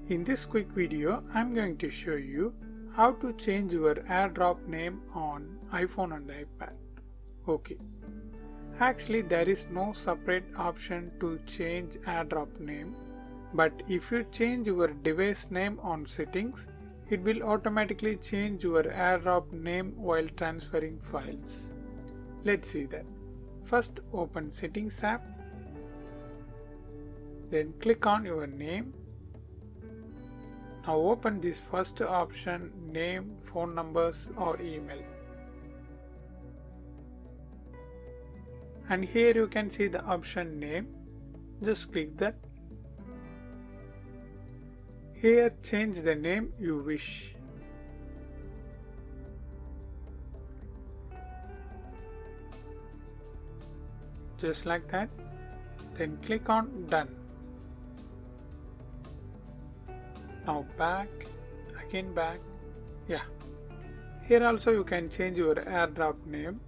In this quick video, I'm going to show you how to change your airdrop name on iPhone and iPad. Okay. Actually, there is no separate option to change airdrop name, but if you change your device name on settings, it will automatically change your airdrop name while transferring files. Let's see that. First, open Settings app, then click on your name. Now open this first option, name, phone numbers or email. And here you can see the option name. Just click that. Here change the name you wish. Just like that. Then click on Done. Now back, again back. Yeah. Here also you can change your airdrop name.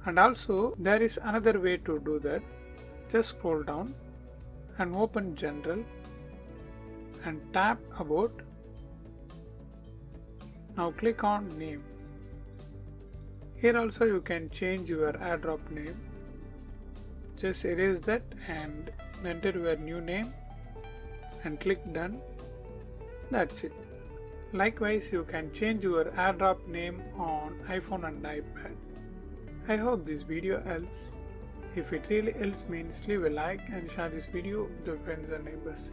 And also there is another way to do that. Just scroll down and open General and tap About. Now click on Name. Here also you can change your airdrop name. Just erase that and enter your new name and click Done. That's it. Likewise, you can change your airdrop name on iPhone and iPad. I hope this video helps. If it really helps means leave a like and share this video with your friends and neighbors.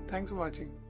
Thanks for watching.